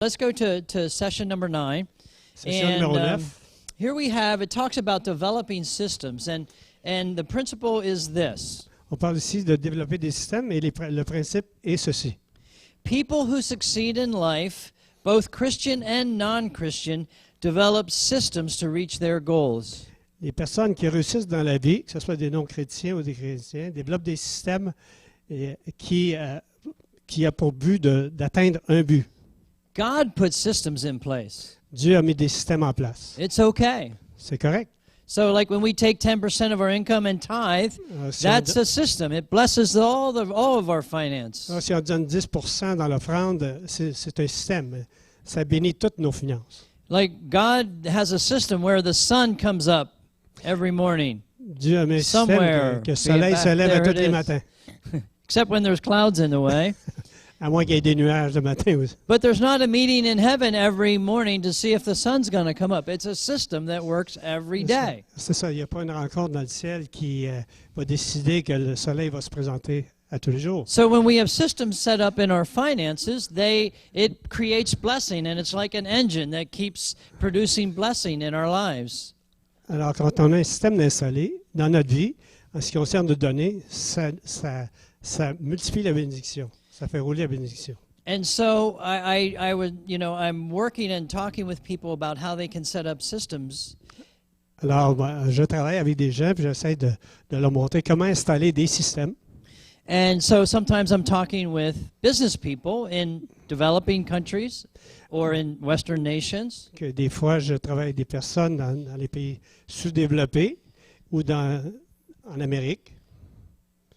Let's go to session number 9. Session numéro 9. Here we have, it talks about developing systems, and the principle is this. On parle ici de développer des systèmes et le principe est ceci. People who succeed in life, both Christian and non-Christian, develop systems to reach their goals. Les personnes qui réussissent dans la vie, que ce soit des non-chrétiens ou des chrétiens, développent des systèmes qui a pour but d'atteindre un but. God puts systems in place. Dieu a mis des systèmes en place. It's okay. C'est correct. So like when we take 10% of our income and tithe, that's a system. It blesses all of our finance. Si on donne 10% dans l'offrande, c'est un système. Ça bénit toutes nos finances. Like God has a system where the sun comes up every morning. Dieu a mis un système que le soleil se lève à tous les matins. Except when there's clouds in the way. À moins qu'il y ait des nuages le matin aussi. But there's not a meeting in heaven every morning to see if the sun's going to come up. It's a system that works every day. C'est ça, il n'y a pas une rencontre dans le ciel qui va décider que le soleil va se présenter à tous les jours. So when we have systems set up in our finances, it creates blessing, and it's like an engine that keeps producing blessing in our lives. Alors quand on a un système installé dans notre vie, en ce qui concerne de donner, ça multiplie la bénédiction. Ça fait rouler la bénédiction. And so I would, I'm working and talking with people about how they can set up systems. Alors, je travaille avec des gens puis j'essaie de leur montrer comment installer des systèmes. And so sometimes I'm talking with business people in developing countries or in Western nations. Que des fois, je travaille avec des personnes dans les pays sous-développés ou en Amérique.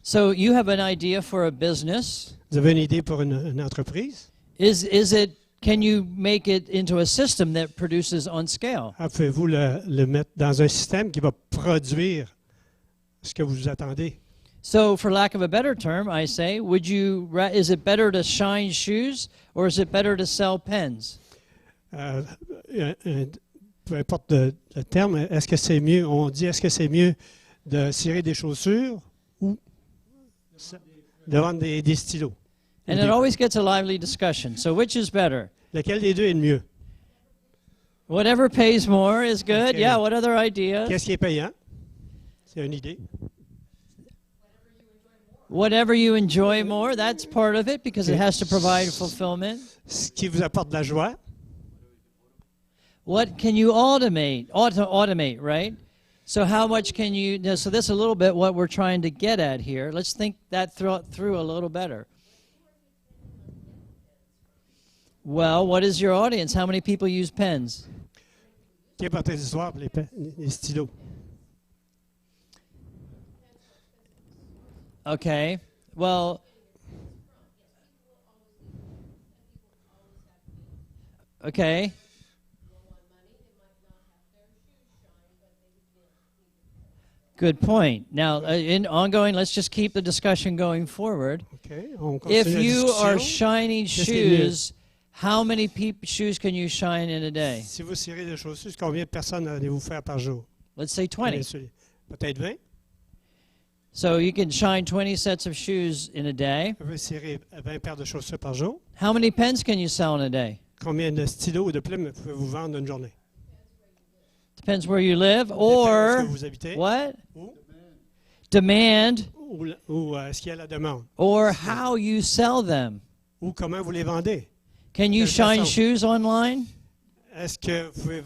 So you have an idea for a business. Vous avez une idée pour une entreprise? Can you make it into a system that produces on scale? Pouvez-vous le mettre dans un système qui va produire ce que vous attendez? So, for lack of a better term, I say, is it better to shine shoes or is it better to sell pens? Peu importe le terme, est-ce que c'est mieux? On dit, est-ce que c'est mieux de cirer des chaussures ou de vendre des stylos? And it always gets a lively discussion. So which is better? Lequel des deux est le mieux? Whatever pays more is good. Okay. Yeah, what other ideas? Qu'est-ce qui est payant? C'est une idée. Whatever you enjoy more, that's part of it because it has to provide fulfillment. Ce qui vous apporte de la joie. What can you automate, right? So how much can you, so that's a little bit what we're trying to get at here. Let's think that through a little better. Well, what is your audience? How many people use pens? Qui apporte des histoires pour les stylos? Okay. Well, okay. Good point. Now, in ongoing, let's just keep the discussion going forward. Okay. On continue If la you discussion. are shining shoes, how many shoes can you shine in a day? Si vous cirez des chaussures, combien de personnes allez-vous faire par jour? Let's say 20. Peut-être 20. So you can shine 20 sets of shoes in a day. Vous pouvez cirer 20 paires de chaussures par jour. How many pens can you sell in a day? Combien de stylos ou de plumes pouvez-vous vendre une journée? Depends where you live, Dépend où or est-ce que vous habitez. what? Où? Demand, Ou est-ce qu'il y a la demande? or how you sell them. Ou comment vous les vendez? Can you Quelle shine façon? shoes online? Est-ce que vous pouvez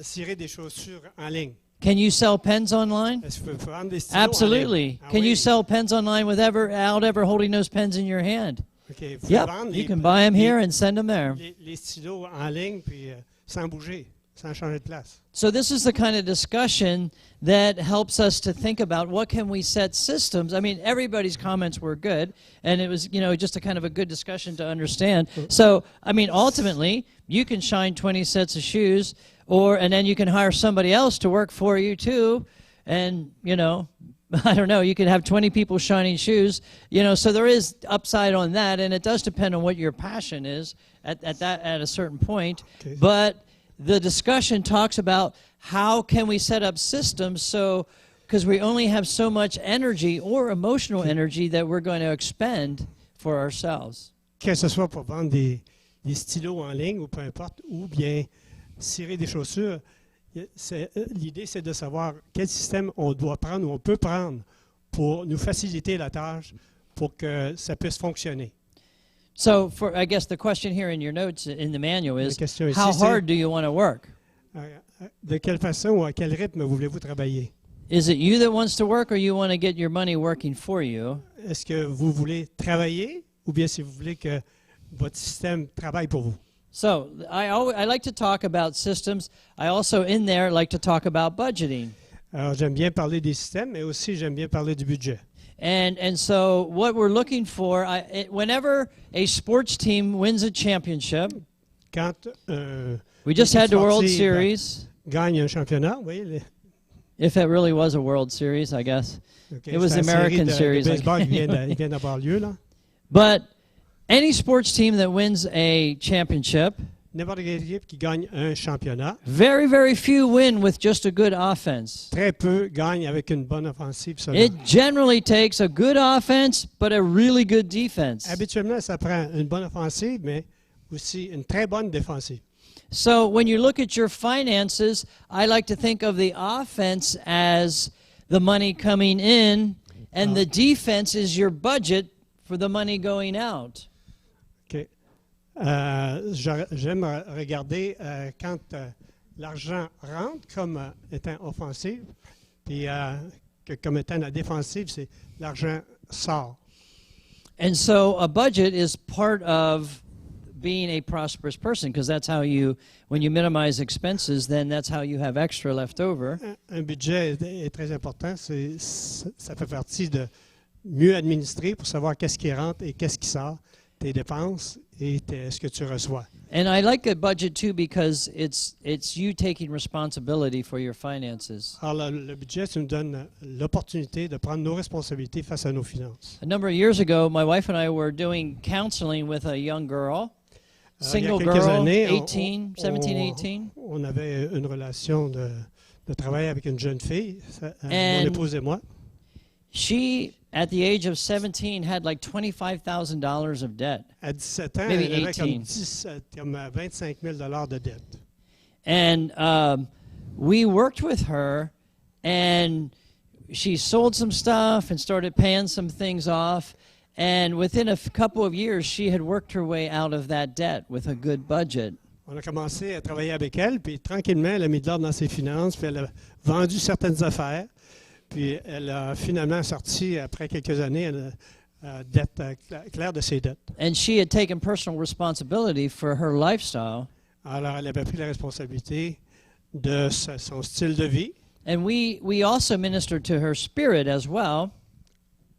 cirer des chaussures en ligne? Can you sell pens online? Est-ce que vous pouvez vendre des stylos Absolutely. en ligne? Ah Can oui. you sell pens online without ever holding those pens in your hand? Okay. Vous pouvez Yep, vendre you can buy them here and send them there. les stylos en ligne puis sans bouger, sans changer de place. So this is the kind of discussion that helps us to think about what can we set systems. I mean, everybody's comments were good, and it was, just a kind of a good discussion to understand. So, I mean, ultimately, you can shine 20 sets of shoes, and then you can hire somebody else to work for you too, and, I don't know, you could have 20 people shining shoes, so there is upside on that, and it does depend on what your passion is at a certain point. Okay. But the discussion talks about how can we set up systems because we only have so much energy or emotional energy that we're going to expend for ourselves. Que ce soit pour vendre des des stylos en ligne ou peu importe, ou bien cirer des chaussures. L'idée, c'est de savoir quel système on doit prendre ou on peut prendre pour nous faciliter la tâche pour que ça puisse fonctionner. So, I guess the question here in your notes in the manual is, question ici, how c'est- hard do you want to work? De quelle façon ou à quel rythme voulez-vous travailler? Is it you that wants to work, or you want to get your money working for you? Est-ce que vous voulez travailler ou bien si vous voulez que votre système travaille pour vous? So, I like to talk about systems. I also, in there, like to talk about budgeting. Alors, j'aime bien parler des systèmes, mais aussi j'aime bien parler du budget. And so, what we're looking for, whenever a sports team wins a championship, Quand we just had the World sportive Series. gagne un championnat, oui, If it really was a World Series, I guess. okay, It was c'est the la American série series, de I baseball qui guess. vient d'avoir lieu, là. But any sports team that wins a championship, N'importe quelle équipe qui gagne un championnat, very, very few win with just a good offense. très peu gagnent avec une bonne offensive seulement. It generally takes a good offense, but a really good defense. Habituellement, ça prend une bonne offensive, mais aussi une très bonne défensive. So when you look at your finances, I like to think of the offense as the money coming in, and the defense is your budget for the money going out. OK. J'aime regarder quand l'argent rentre comme étant offensive, puis que comme étant la défensive, c'est l'argent sort. And so a budget is part of being a prosperous person, because that's how you, when you minimize expenses, then that's how you have extra left over. Un budget est très important. Ça fait partie de mieux administrer pour savoir qu'est-ce qui rentre et qu'est-ce qui sort, tes dépenses et ce que tu reçois. And I like a budget too because it's you taking responsibility for your finances. Alors, le budget, ça nous donne l'opportunité de prendre nos responsabilités face à nos finances. A number of years ago, my wife and I were doing counseling with a young girl, Il y a single quelques girl, années, 18, 17, 18. on avait une relation de travail avec une jeune fille, mon And- épouse et moi. She, at the age of 17, had like $25,000 of debt. À 17 ans, Maybe elle avait 18. comme 25 000 de dette. And we worked with her, and she sold some stuff and started paying some things off. And within a couple of years, she had worked her way out of that debt with a good budget. On a commencé à travailler avec elle, puis tranquillement, elle a mis de l'ordre dans ses finances, puis elle a vendu certaines affaires, puis elle a finalement sorti, après quelques années, dette claire de ses dettes. And she had taken personal responsibility for her lifestyle. Alors, elle avait pris la responsabilité de son style de vie. And we also ministered to her spirit as well,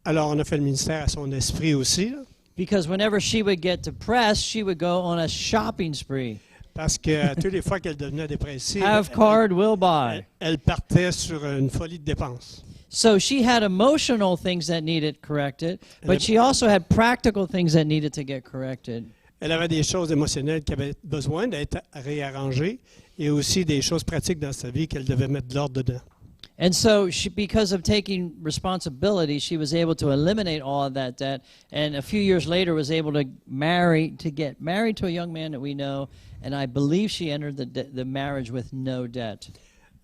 Alors, on a fait le ministère à son esprit aussi, là, because whenever she would get depressed, she would go on a shopping spree. parce que toutes les fois qu'elle devenait dépressive, Have card, will buy. elle partait sur une folie de dépenses. So she had emotional things that needed corrected, but she also had practical things that needed to get corrected. Elle avait des choses émotionnelles qui avaient besoin d'être réarrangées et aussi des choses pratiques dans sa vie qu'elle devait mettre de l'ordre dedans. And so because of taking responsibility, she was able to eliminate all of that debt, and a few years later was able to get married to a young man that we know, and I believe she entered the marriage with no debt.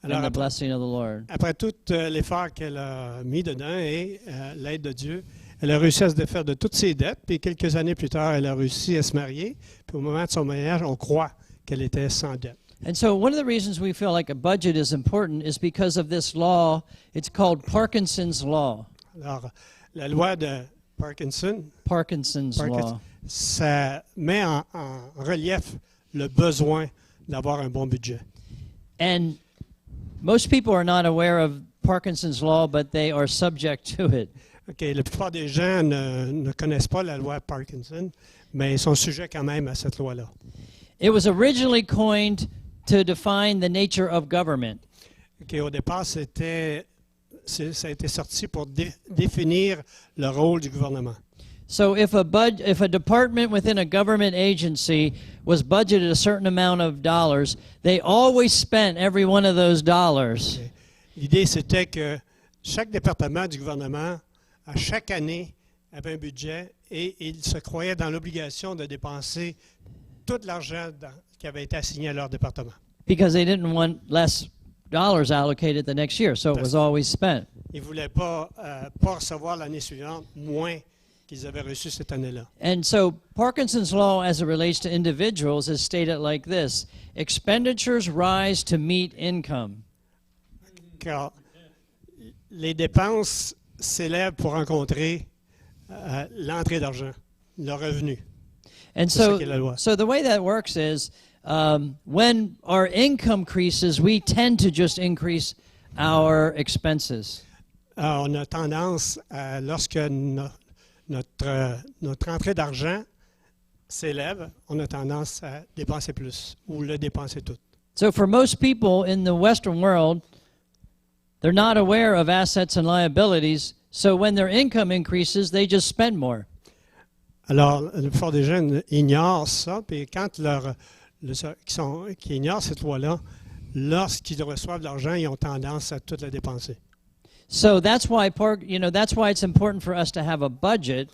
Alors, And the après, blessing of the Lord. après tout l'effort qu'elle a mis dedans et l'aide de Dieu, elle a réussi à se défaire de toutes ses dettes. Puis quelques années plus tard, elle a réussi à se marier. Puis au moment de son mariage, on croit qu'elle était sans dette. And so one of the reasons we feel like a budget is important is because of this law. It's called Parkinson's Law. Alors, la loi de Parkinson, Parkinson's Law. ça met en relief le besoin d'avoir un bon budget. And most people are not aware of Parkinson's Law, but they are subject to it. OK, la plupart des gens ne connaissent pas la loi Parkinson, mais ils sont sujets quand même à cette loi-là. It was originally coined to define the nature of government. OK, au départ, ça a été sorti pour définir le rôle du gouvernement. So if a department within a government agency was budgeted a certain amount of dollars, they always spent every one of those dollars. Okay. L'idée, c'était que chaque département du gouvernement, à chaque année, avait un budget et il se croyait dans l'obligation de dépenser tout l'argent qui avait été assigné à leur département. because they didn't want less dollars allocated the next year, so it was always spent. Ils ne voulaient pas recevoir l'année suivante moins qu'ils avaient reçu cette année-là. And so Parkinson's law, as it relates to individuals, is stated like this: expenditures rise to meet income. Car les dépenses s'élèvent pour rencontrer l'entrée d'argent, le revenu. And C'est ça so, qui est la loi. so the way that works is when our income increases, we tend to just increase our expenses. On a tendance, lorsque notre entrée d'argent s'élève, on a tendance à dépenser plus ou le dépenser tout. So for most people in the Western world, they're not aware of assets and liabilities. So when their income increases, they just spend more. Alors, la plupart des gens ignorent ça, puis quand qui ignorent cette loi-là, lorsqu'ils reçoivent de l'argent, ils ont tendance à tout le dépenser. So that's why that's why it's important for us to have a budget,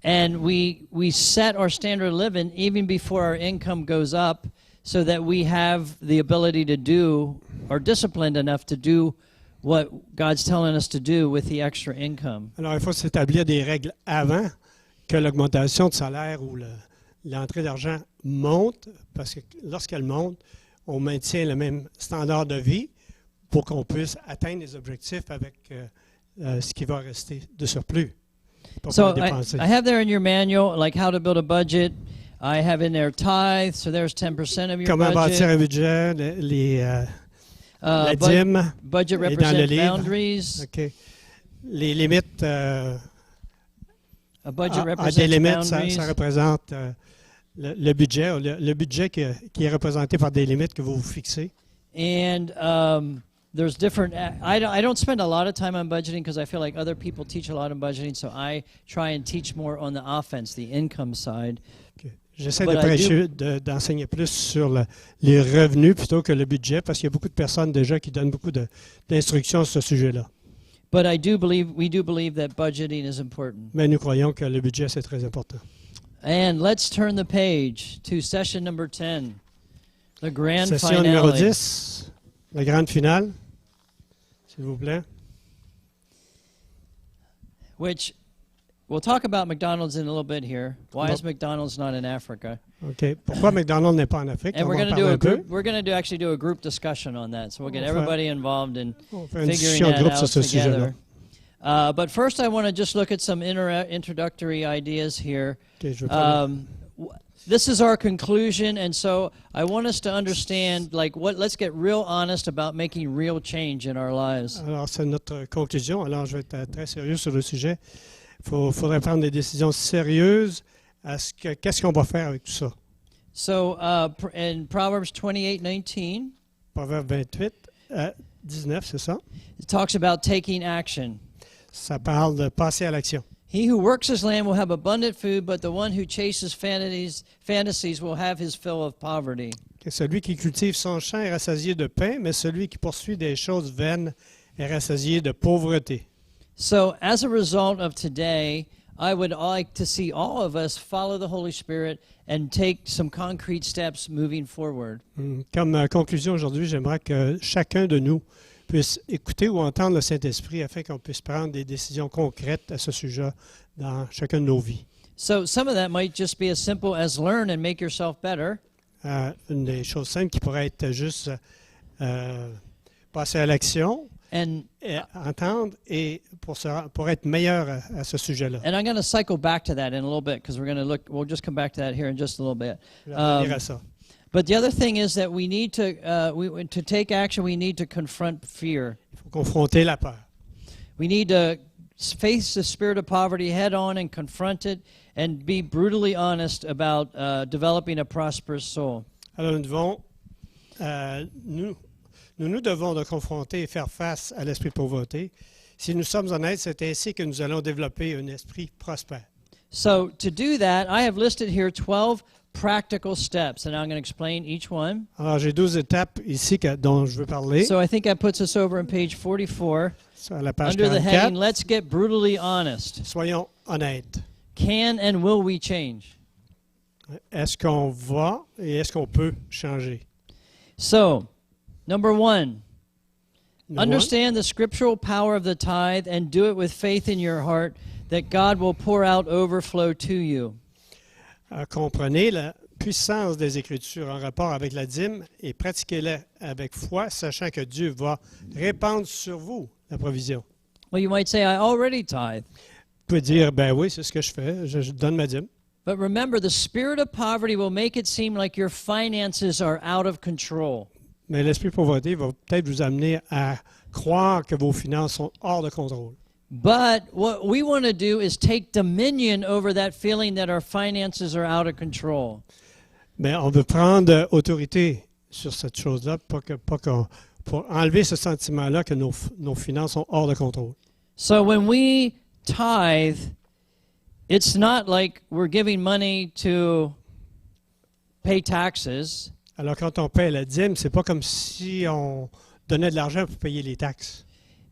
and we set our standard of living even before our income goes up, so that we have the ability to do, or disciplined enough to do what God's telling us to do with the extra income. Alors, il faut s'établir des règles avant que l'augmentation de salaire ou l'entrée d'argent monte, parce que lorsqu'elle monte, on maintient le même standard de vie pour qu'on puisse atteindre les objectifs avec ce qui va rester de surplus. Pas So pour dépenser. I have there in your manual, like how to build a budget. I have in there tithe, so there's 10% of your Comment bâtir budget. un budget, la dîme Budget est dans le represents livre. boundaries. OK. Les limites, A budget à des represents limites, boundaries. ça représente le budget, le budget qui est représenté par des limites que vous vous fixez. And there's different. I don't spend a lot of time on budgeting because I feel like other people teach a lot on budgeting. So I try and teach more on the offense, the income side. Okay. J'essaie But de I prêcher, d'enseigner plus sur les revenus plutôt que le budget, parce qu'il y a beaucoup de personnes déjà qui donnent beaucoup d'instructions sur ce sujet-là. But we do believe that budgeting is important. Mais nous croyons que le budget, c'est très important. And let's turn the page to session number 10, the grand Session numéro finale. 10, la grande finale, s'il vous plaît. Which we'll talk about McDonald's in a little bit here. Why is McDonald's not in Africa? OK. Pourquoi McDonald's n'est pas en Afrique? And On we're va en going to parler do un peu. we're going to actually do a group discussion on that. So we'll get On va faire- everybody involved in On fait une figuring discussion de that groupe out sur ce sujet-là. together. But first, I want to just look at some introductory ideas here. OK, je vais parler. This is our conclusion, and so I want us to understand, let's get real honest about making real change in our lives. Alors, c'est notre conclusion. Alors, je vais être très sérieux sur le sujet. Il faudrait prendre des décisions sérieuses. Qu'est-ce qu'on va faire avec tout ça? So in Proverbs 28:19, Proverbe 28, 19, c'est ça? it talks about taking action. Ça parle de passer à l'action. He who works his land will have abundant food, but the one who chases fantasies will have his fill of poverty. Que celui qui cultive son champ est rassasié de pain, mais celui qui poursuit des choses vaines est rassasié de pauvreté. So as a result of today, I would like to see all of us follow the Holy Spirit and take some concrete steps moving forward. Comme conclusion aujourd'hui, j'aimerais que chacun de nous puisse écouter ou entendre le Saint-Esprit afin qu'on puisse prendre des décisions concrètes à ce sujet dans chacune de nos vies. So some of that might just be as simple as learn and make yourself better. Une des choses simples qui pourrait être juste passer à l'action, And entendre et pour être meilleur à ce sujet-là. I'm going to cycle back to that in a little bit because we'll just come back to that here in just a little bit. Je vais revenir à ça. But the other thing is that we need to take action. We need to confront fear. Il faut confronter la peur. We need to face the spirit of poverty head on and confront it and be brutally honest about developing a prosperous soul. Alors nous devons, nous devons de confronter et faire face à l'esprit de pauvreté. Si nous sommes honnêtes, c'est ainsi que nous allons développer un esprit prospère. So to do that, I have listed here 12 practical steps, and I'm going to explain each one. Alors j'ai 12 étapes ici dont je veux parler. So I think that puts us over on page 44 Sur la page under the 44. heading, Let's Get Brutally Honest. Soyons honnêtes. Can and will we change? Est-ce qu'on va et est-ce qu'on peut changer? So, number one, Numéro un, understand the scriptural power of the tithe and do it with faith in your heart that God will pour out overflow to you. comprenez la puissance des Écritures en rapport avec la dîme et pratiquez-la avec foi, sachant que Dieu va répandre sur vous la provision. Well, you might say, I already tithe. Vous pouvez dire, ben oui, c'est ce que je fais, je donne ma dîme. But remember, the spirit of poverty will make it seem like your finances are out of control. Mais l'esprit de pauvreté va peut-être vous amener à croire que vos finances sont hors de contrôle. But what we want to do is take dominion over that feeling that our finances are out of control. Mais on veut prendre autorité sur cette chose-là pour enlever ce sentiment-là que nos finances sont hors de contrôle. So when we tithe, it's not like we're giving money to pay taxes. Alors quand on paie la dîme, c'est pas comme si on donnait de l'argent pour payer les taxes.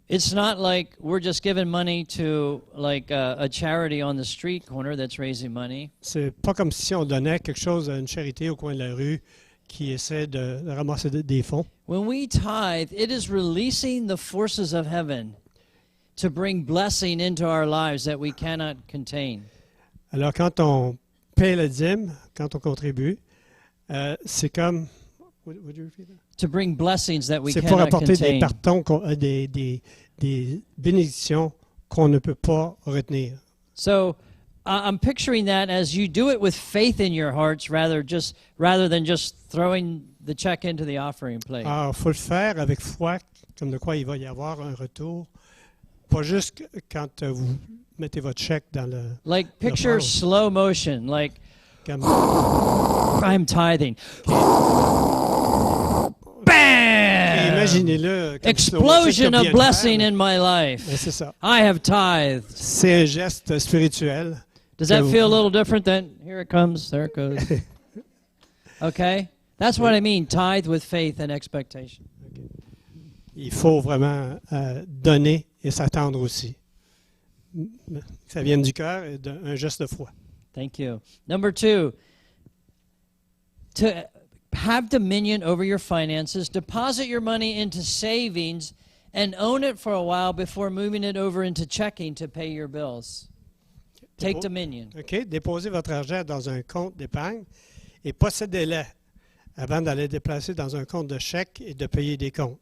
It's not like we're just giving money to like a charity on the street corner that's raising money. C'est pas comme si on donnait quelque chose à une charité au coin de la rue qui essaie de ramasser des fonds. When we tithe, it is releasing the forces of heaven to bring blessing into our lives that we cannot contain. Alors quand on paie la dîme, quand on contribue, c'est comme... Would you repeat that? To bring blessings that we C'est pour cannot apporter des contain. partons, des bénédictions qu'on ne peut pas retenir. So I'm picturing that as you do it with faith in your hearts rather than just throwing the check into the offering plate. Alors, il faut le faire avec foi, comme de quoi il va y avoir un retour. Pas juste quand vous mettez votre chèque dans le... Like picture offrande. slow motion, like Comme, I'm tithing. et Bam! imaginez-le comme Explosion si of blessing in my life. C'est ça. I have tithed. C'est un geste spirituel. Does that So- feel a little different than here it comes, there it goes? Okay? That's what I mean, tithe with faith and expectation. Il faut vraiment donner et s'attendre aussi. Que ça vienne du cœur et d'un geste de foi. Thank you. Number two, to have dominion over your finances, deposit your money into savings and own it for a while before moving it over into checking to pay your bills. Take dominion. OK? Déposez votre argent dans un compte d'épargne et possédez-le avant d'aller déplacer dans un compte de chèque et de payer des comptes.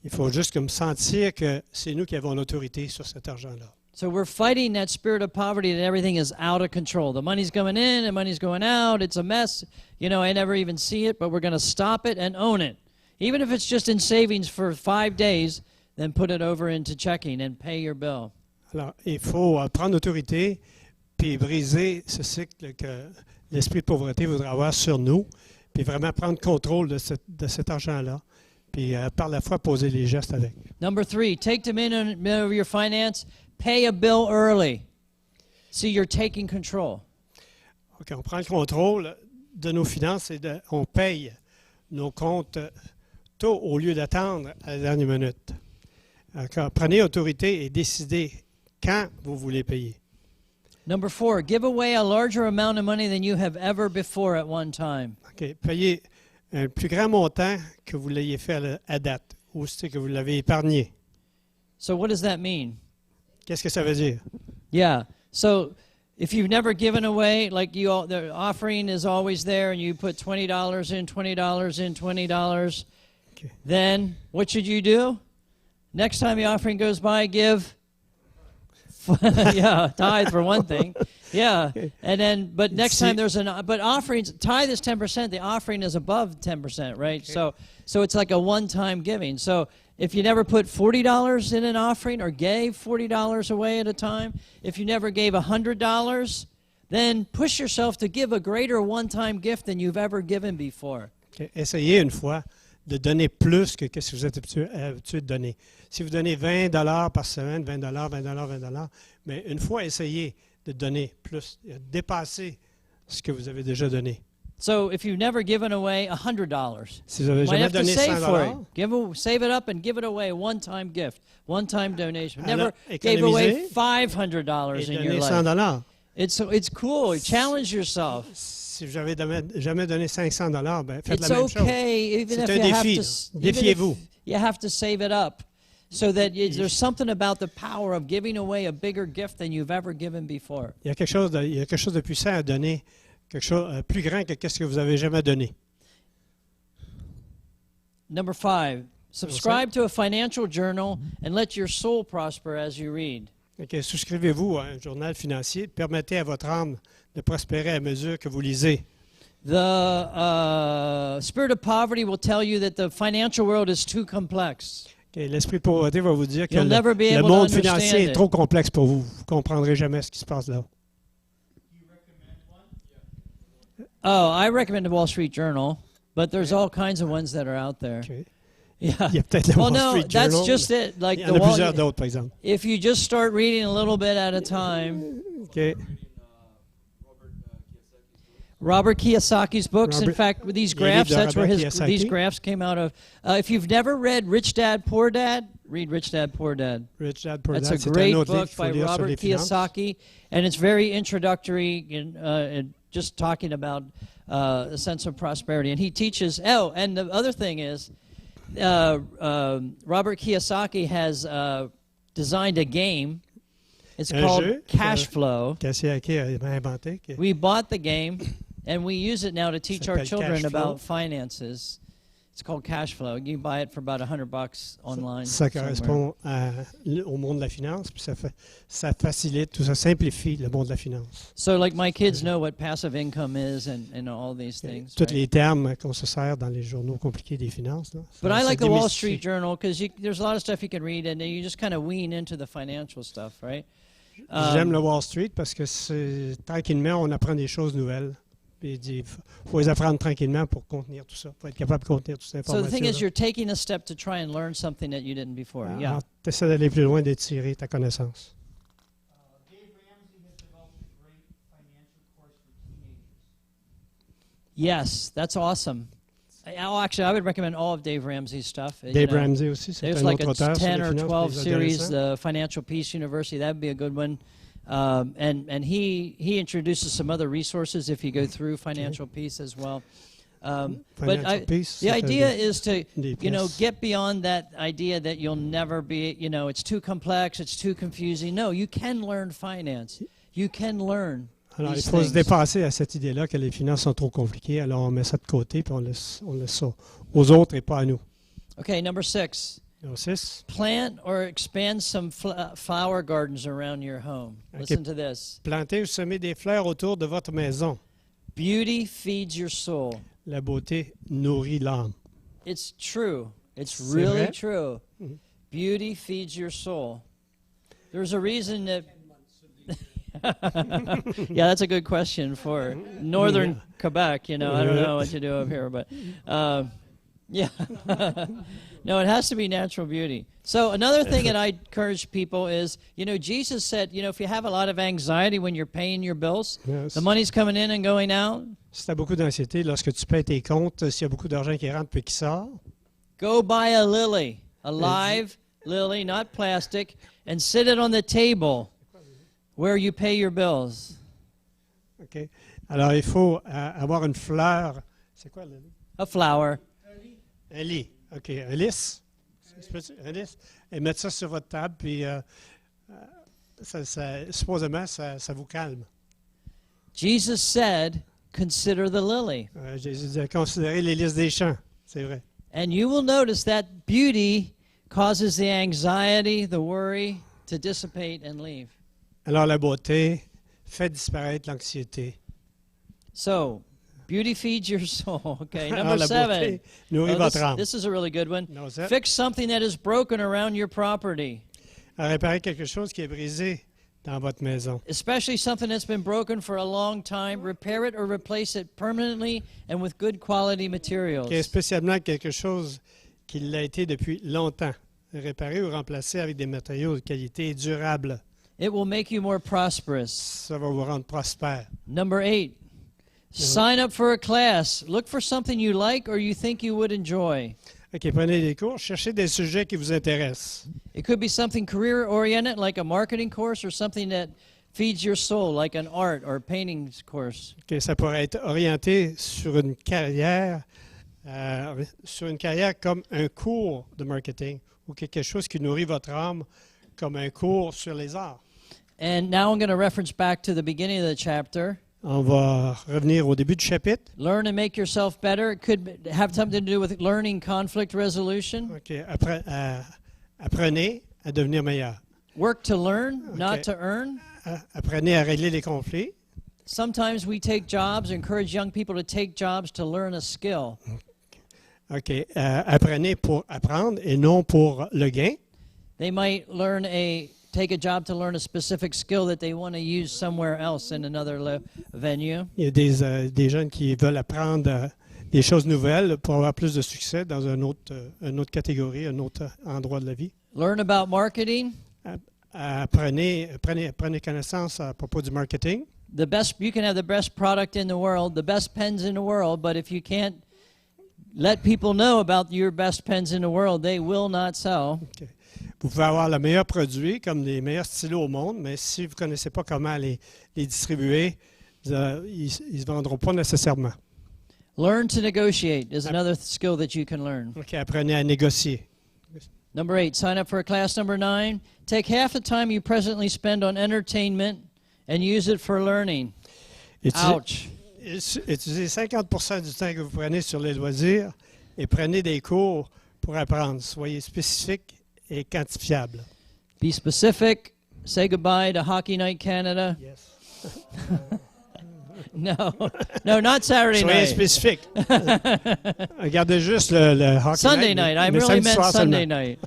Il faut juste comme sentir que c'est nous qui avons l'autorité sur cet argent-là. So we're fighting that spirit of poverty that everything is out of control. The money's coming in and money's going out. It's a mess. You know, I never even see it, but we're going to stop it and own it. Even if it's just in savings for 5 days, then put it over into checking and pay your bill. Alors, il faut prendre autorité puis briser ce cycle que l'esprit de pauvreté voudrait avoir sur nous, puis vraiment prendre contrôle de cet argent-là, puis par la foi poser les gestes avec. Number 3, take dominion over your finance. Pay a bill early. See, you're taking control. OK, on prend le contrôle de nos finances et on paye nos comptes tôt au lieu d'attendre à la dernière minute. Alors, prenez autorité et décidez quand vous voulez payer. Number 4, give away a larger amount of money than you have ever before at one time. OK, payez un plus grand montant que vous l'ayez fait à date, ou c'est que vous l'avez épargné. So what does that mean? Qu'est-ce que ça veut dire? Yeah. So if you've never given away, like the offering is always there, and you put $20 in, $20 in, $20, Okay. then what should you do? Next time the offering goes by, give. Yeah, tithe for one thing. Yeah, and then but next time there's but offerings, tithe is 10%. The offering is above 10%, right? Okay. So it's like a one-time giving. So if you never put $40 in an offering or gave $40 away at a time, if you never gave $100, then push yourself to give a greater one-time gift than you've ever given before. Okay. Essayez une fois de donner plus que ce que vous êtes habitué de donner. Si vous donnez $20 par semaine, $20, mais une fois, essayez de donner plus, dépasser ce que vous avez déjà donné. So if you've never given away $100, Si vous n'avez you might jamais have to donné save for $100, it. Save it up and give it away, one-time gift, one-time donation. Alors, Never gave away économisez $500 et in your donnez life. $100. It's cool. Challenge yourself. Si vous n'avez jamais donné 500 $, ben faites It's la même chose. okay, even C'est if un you have défi. to, even if Défiez-vous. you have to save it up, so that there's something about the power of giving away a bigger gift than you've ever given before. Il y a quelque chose de puissant à donner, quelque chose plus grand que ce que vous avez jamais donné. Number 5, subscribe to a financial journal and let your soul prosper as you read. Okay, souscrivez-vous à un journal financier. Permettez à votre âme de prospérer à mesure que vous lisez. The spirit of poverty will tell you that the financial world is too complex. Okay, l'esprit de pauvreté va vous dire que You'll never be le able to monde understand financier est it. trop complexe pour vous. Vous ne comprendrez jamais ce qui se passe là. Oh, I recommend the Wall Street Journal, but there's all kinds of ones that are out there. Okay. Yeah. Il y a peut-être le Well, Wall no, Street that's Journal. just it. Like Il y the en a Wall, plusieurs d'autres, par exemple. if you just start reading a little bit at a time. Okay. Robert Kiyosaki's books. In Robert- fact, with these Il y a un livre graphs, de that's where Robert these Kiyosaki. graphs came out of. If you've never read Rich Dad, Poor Dad, read Rich Dad, Poor Dad. Rich Dad, Poor That's Dad, a c'est un great autre livre book qu'il faut by lire sur Robert les finances. Kiyosaki, and it's very introductory in just talking about the sense of prosperity. And he teaches. Oh, and the other thing is, Robert Kiyosaki has designed a game. It's Un called jeu, Cash Flow. Kiyosaki a inventé. We bought the game, and we use it now to teach our S'appelle children Cash Flow. about finances. It's called Cash Flow. You can buy it for about $100 online. Ça somewhere. correspond au monde de la finance, puis ça facilite, tout ça simplifie le monde de la finance. So, like, my kids know what passive income is and all these things. Tous right? les termes qu'on se sert dans les journaux compliqués des finances. Là, But ça- I ça like the Wall démystifie. Street Journal because there's a lot of stuff you can read, and then you just kind of wean into the financial stuff, right? J'aime le Wall Street parce que tranquillement, on apprend des choses nouvelles. Puis il faut les apprendre tranquillement pour contenir tout ça, pour être capable de contenir toute cette So the thing is, information. you're taking a step to try and learn something that you didn't before. Yeah. Tu essaies d'aller plus loin, d'étirer ta connaissance. Dave Ramsey has developed a great financial course for teenagers. Yes, that's awesome. Actually, I would recommend all of Dave Ramsey's stuff. You Dave know. Ramsey aussi, c'est There's un like autre a auteur sur 10 les or finances 12 très series, intéressant. the Financial Peace University. That would be a good one. And he introduces some other resources if you go through Financial Peace as well. But Financial Peace, the ça fait idea des- is to, des pièces. get beyond that idea that you'll never be, it's too complex, it's too confusing. No, you can learn finance. You can learn Alors, il these faut se things. dépasser à cette idée-là que les finances sont trop compliquées. Alors, on met ça de côté puis on laisse ça aux autres et pas à nous. Okay, number 6. Numéro 6, Plant or expand some flower gardens around your home. Okay. Listen to this. plantez ou semez des fleurs autour de votre maison. Beauty feeds your soul. La beauté nourrit l'âme. It's true. It's C'est really vrai. true. Mhm. Beauty feeds your soul. There's a reason that. Yeah, that's a good question for northern Quebec. I don't know what to do up here, but yeah. No, it has to be natural beauty. So another thing that I encourage people is, Jesus said, if you have a lot of anxiety when you're paying your bills, Yes. the money's coming in and going out, Si tu as beaucoup d'anxiété, lorsque tu payes tes comptes, s'il y a beaucoup d'argent qui rentre puis qui sort, go buy a lily, a live lily, not plastic, and sit it on the table where you pay your bills. OK? Alors, il faut avoir une fleur. C'est quoi le lit? A flower. Un lit. OK. Un lys. Un lys. Et mettre ça sur votre table, puis supposément, ça vous calme. Jesus said, consider the lily. Jésus dit, considérez les lys des champs. C'est vrai. And you will notice that beauty causes the anxiety, the worry to dissipate and leave. Alors, la beauté fait disparaître l'anxiété. So, beauty feeds your soul. Okay, Alors, number la 7. beauté nourrit votre âme. This is a really good one. Numéro 7. Fix something that is broken around your property, Réparer quelque chose qui est brisé dans votre maison. especially something that's been broken for a long time. Repair it or replace it permanently and with good quality materials. Qui est spécialement quelque chose qui l'a été depuis longtemps. Réparer ou remplacer avec des matériaux de qualité durable. It will make you more prosperous. Ça va vous rendre prospère. Number 8. Sign up for a class. Look for something you like or you think you would enjoy. OK, prenez des cours, cherchez des sujets qui vous intéressent. It could be something career-oriented, like a marketing course, or something that feeds your soul, like an art or painting course. Que ça pourrait être orienté sur une carrière comme un cours de marketing ou quelque chose qui nourrit votre âme comme un cours sur les arts. And now I'm going to reference back to the beginning of the chapter. On va revenir au début du chapitre. Learn and make yourself better. It could have something to do with learning conflict resolution. OK. Apprenez à devenir meilleur. Work to learn, not Okay. to earn. Apprenez à régler les conflits. Sometimes we take jobs, encourage young people to take jobs to learn a skill. OK. Apprenez pour apprendre et non pour le gain. They might take a job to learn a specific skill that they want to use somewhere else in another venue. Il y a des jeunes qui veulent apprendre des choses nouvelles pour avoir plus de succès dans une autre catégorie, un autre endroit de la vie. Learn about marketing. Prenez connaissance à propos du marketing. You can have the best product in the world, the best pens in the world, but if you can't let people know about your best pens in the world, they will not sell. Okay. Vous pouvez avoir le meilleur produit, comme les meilleurs stylos au monde, mais si vous ne connaissez pas comment les distribuer, ils ne se vendront pas nécessairement. Learn to negotiate is another skill that you can learn. OK, apprenez à négocier. Number 8, sign up for a class. Number 9, take half the time you presently spend on entertainment and use it for learning. Ouch. Utilisez 50% du temps que vous prenez sur les loisirs et prenez des cours pour apprendre. Soyez spécifique et quantifiable. Be specific. Say goodbye to Hockey Night Canada. Yes. No, not Saturday Soyez night. spécifique. Regardez juste le hockey Sunday night. I really samedi meant soir Sunday seulement. night.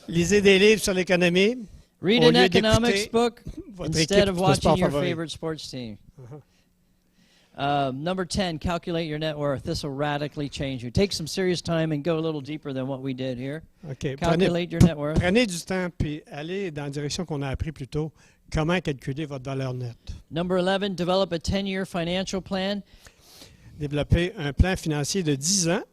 Lisez des livres sur l'économie. Read Au an lieu economics d'écouter book votre instead équipe of de watching sport your favori. favorite sports team. Number 10, calculate your net worth. This will radically change you. Take some serious time and go a little deeper than what we did here. OK. Calculate your net worth. Prenez du temps puis allez dans la direction qu'on a appris plus tôt. Comment calculer votre valeur nette? Number 11, develop a 10-year financial plan. Développer un plan financier de 10 ans.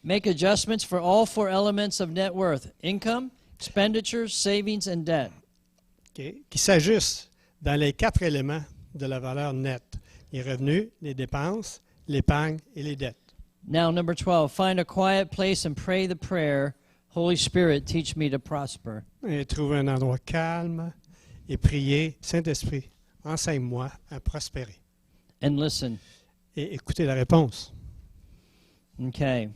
Make adjustments for all 4 elements of net worth: income, expenditures, savings, and debt. OK, qui s'ajuste dans les 4 éléments de la valeur nette. Les revenus, les dépenses, l'épargne et les dettes. Now, number 12, find a quiet place and pray the prayer, Holy Spirit, teach me to prosper. Et trouver un endroit calme et prier, Saint-Esprit, enseigne-moi à prospérer. And listen. Et écoutez la réponse. Okay.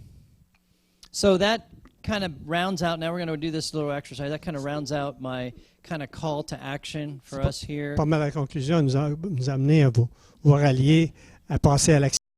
So that kind of rounds out, now we're going to do this little exercise, that kind of rounds out my kind of call to action for us here. Pas mal la conclusion nous a amené à vous rallier, à passer à l'action.